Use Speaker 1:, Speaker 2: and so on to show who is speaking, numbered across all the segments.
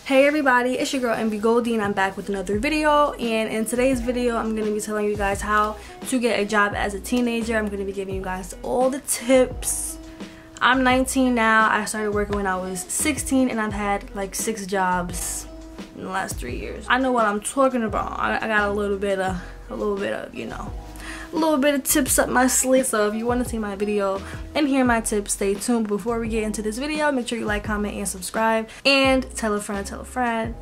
Speaker 1: Hey everybody, it's your girl MB Goldie and I'm back with another video. And in today's video I'm going to be telling you guys how to get a job as a teenager. I'm going to be giving you guys all the tips. I'm 19 now. I started working when I was 16 and I've had like 6 jobs in the last 3 years. I know what I'm talking about. I got a little bit of you know, a little bit of tips up my sleeve. So if you want to see my video and hear my tips, stay tuned. Before we get into this video, make sure you like, comment, and subscribe, and tell a friend, tell a friend.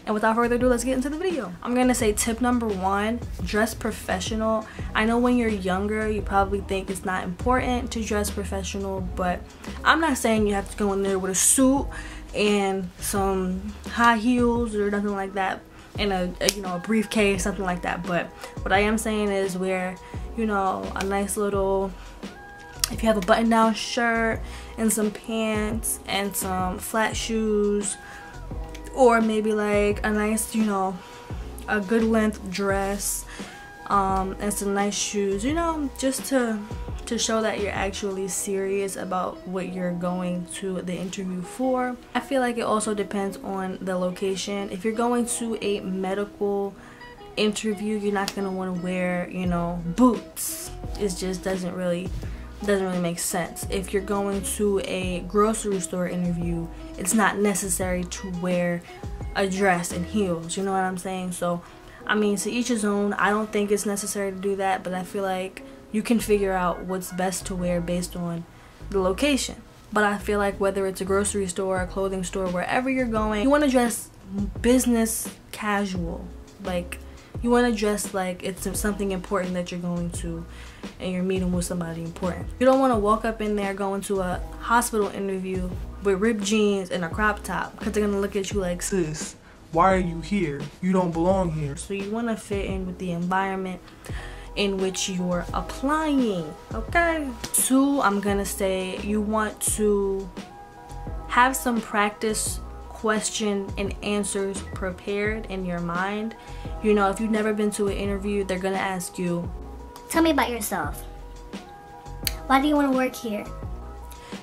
Speaker 1: And without further ado, let's get into the video. I'm gonna say tip number 1, dress professional. I know when you're younger you probably think it's not important to dress professional, but I'm not saying you have to go in there with a suit and some high heels or nothing like that, in a briefcase, something like that. But what I am saying is wear, you know, a nice little, if you have a button-down shirt and some pants and some flat shoes, or maybe like a nice, you know, a good length dress, and some nice shoes, you know, just to show that you're actually serious about what you're going to the interview for. I feel like it also depends on the location. If you're going to a medical interview, you're not gonna want to wear, you know, boots. It just doesn't really make sense. If you're going to a grocery store interview, it's not necessary to wear a dress and heels, you know what I'm saying? So I mean, to each his own. I don't think it's necessary to do that, but I feel like you can figure out what's best to wear based on the location. But I feel like whether it's a grocery store, a clothing store, wherever you're going, you want to dress business casual. Like, you want to dress like it's something important that you're going to, and you're meeting with somebody important. You don't want to walk up in there going to a hospital interview with ripped jeans and a crop top, because they're going to look at you like,
Speaker 2: sis, why are you here? You don't belong here.
Speaker 1: So you want to fit in with the environment in which you're applying, okay? 2, I'm gonna say you want to have some practice question and answers prepared in your mind. You know, if you've never been to an interview, they're gonna ask you,
Speaker 3: tell me about yourself. Why do you want to work here?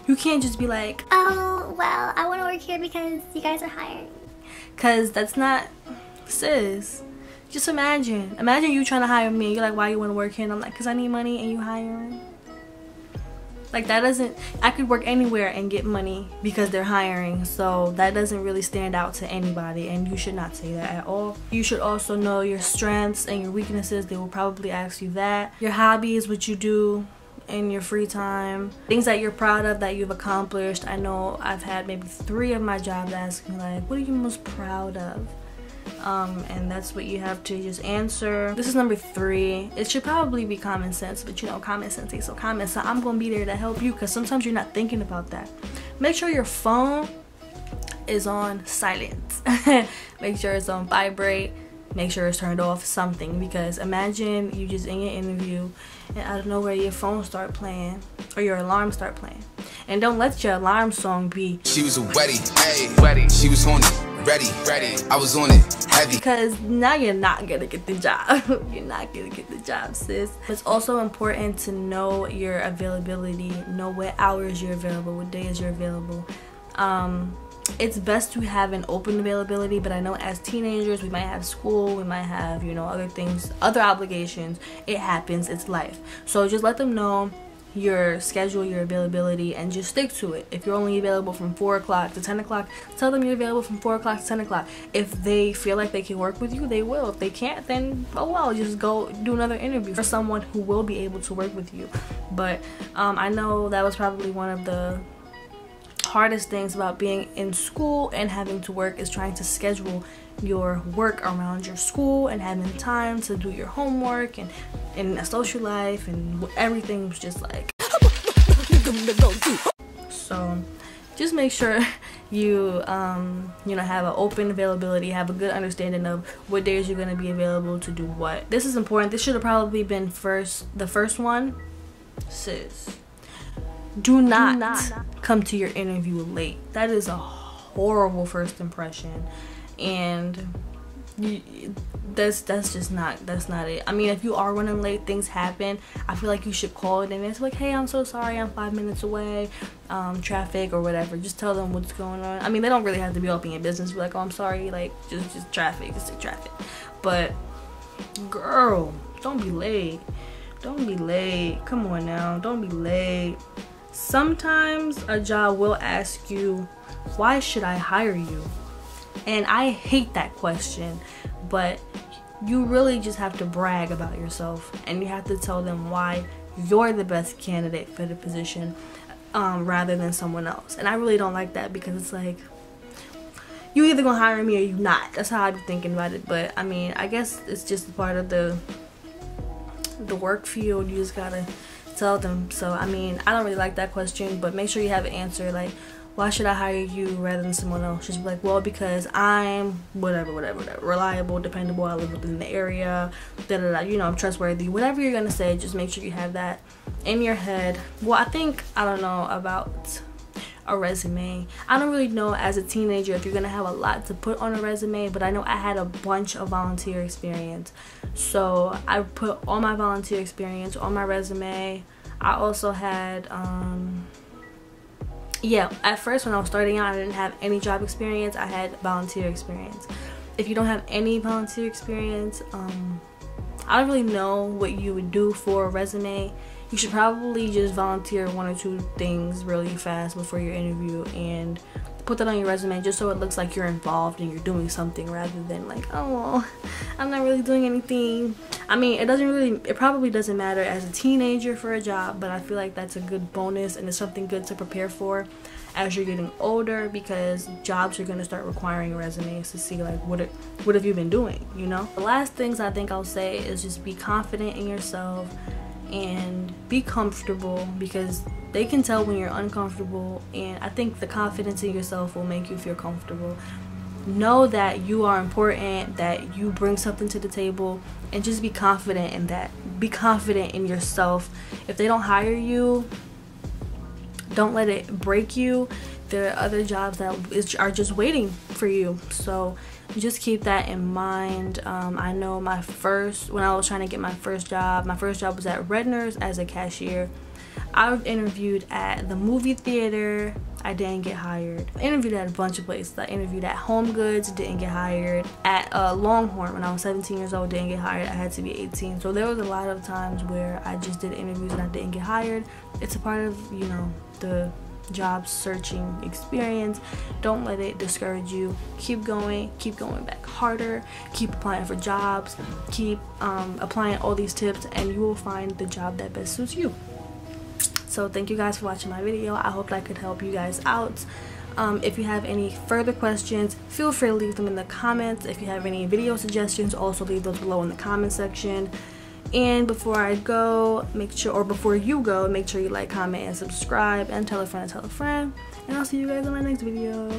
Speaker 1: You can't just be like,
Speaker 3: oh, well, I want to work here because you guys are hiring.
Speaker 1: Because that's not, sis. Just imagine you trying to hire me. You're like, why you want to work here? And I'm like, because I need money and you hiring. Like, that doesn't, I could work anywhere and get money because they're hiring. So that doesn't really stand out to anybody, and you should not say that at all. You should also know your strengths and your weaknesses. They will probably ask you that. Your hobbies, what you do in your free time, things that you're proud of that you've accomplished. I know I've had maybe 3 of my jobs ask me like, what are you most proud of? And that's what you have to just answer. This is number 3. It should probably be common sense, but you know, common sense ain't so common, so I'm gonna be there to help you, because sometimes you're not thinking about that. Make sure your phone is on silent. Make sure it's on vibrate. Make sure it's turned off, something, because imagine you just in your interview and out of nowhere your phone start playing or your alarm start playing. And don't let your alarm song be,
Speaker 4: she was a ready, she was on it, ready, I was on it, heavy.
Speaker 1: Because now you're not gonna get the job. You're not gonna get the job, sis. It's also important to know your availability, know what hours you're available, what days you're available. It's best to have an open availability, but I know as teenagers we might have school, we might have, you know, other things, other obligations. It happens, it's life. So just let them know your schedule, your availability, and just stick to it. If you're only available from 4 o'clock to 10 o'clock, tell them you're available from 4 o'clock to 10 o'clock. If they feel like they can work with you, they will. If they can't, then oh well, just go do another interview for someone who will be able to work with you. But I know that was probably one of the hardest things about being in school and having to work, is trying to schedule your work around your school and having time to do your homework and a social life, and everything was just like so just make sure you you know, have an open availability, have a good understanding of what days you're going to be available to do what. This is important. This should have probably been the first one, sis. Do not come to your interview late. That is a horrible first impression, and that's just not it. I mean, if you are running late, things happen. I feel like you should call them and it's like, hey, I'm so sorry, I'm 5 minutes away, traffic or whatever. Just tell them what's going on. I mean, they don't really have to be up in your business. Be like, oh, I'm sorry, like just traffic, just say traffic. But girl, don't be late. Don't be late. Come on now, don't be late. Sometimes a job will ask you, why should I hire you? And I hate that question, but you really just have to brag about yourself and you have to tell them why you're the best candidate for the position, rather than someone else. And I really don't like that, because it's like, you either gonna hire me or you not. That's how I'm thinking about it. But I mean, I guess it's just part of the work field. You just gotta tell them. So I mean, I don't really like that question, but make sure you have an answer like, why should I hire you rather than someone else? Just be like, well, because I'm whatever, reliable, dependable, I live within the area, you know, I'm trustworthy. Whatever you're gonna say, just make sure you have that in your head. Well, I don't know about a resume. I don't really know as a teenager if you're gonna have a lot to put on a resume, but I know I had a bunch of volunteer experience, so I put all my volunteer experience on my resume. I also had yeah, at first when I was starting out, I didn't have any job experience. I had volunteer experience. If you don't have any volunteer experience, I don't really know what you would do for a resume. You should probably just volunteer 1 or 2 things really fast before your interview and put that on your resume, just so it looks like you're involved and you're doing something, rather than like, oh, well, I'm not really doing anything. I mean, it probably doesn't matter as a teenager for a job, but I feel like that's a good bonus and it's something good to prepare for as you're getting older, because jobs are going to start requiring resumes to see like what have you been doing, you know. The last things I think I'll say is just be confident in yourself and be comfortable, because they can tell when you're uncomfortable, and I think the confidence in yourself will make you feel comfortable. Know that you are important, that you bring something to the table, and just be confident in that. Be confident in yourself. If they don't hire you, don't let it break you. There are other jobs that are just waiting for you, so just keep that in mind. I know when I was trying to get my first job was at Redner's as a cashier. I interviewed at the movie theater, I didn't get hired. I interviewed at a bunch of places. I interviewed at Home Goods, didn't get hired. At Longhorn, when I was 17 years old, didn't get hired. I had to be 18. So there was a lot of times where I just did interviews and I didn't get hired. It's a part of, you know, the job searching experience. Don't let it discourage you. Keep going back harder, keep applying for jobs, keep applying all these tips, and you will find the job that best suits you. So thank you guys for watching my video. I hope that could help you guys out. If you have any further questions, feel free to leave them in the comments. If you have any video suggestions, also leave those below in the comment section. And before you go, make sure you like, comment, and subscribe, and tell a friend to tell a friend. And I'll see you guys in my next video.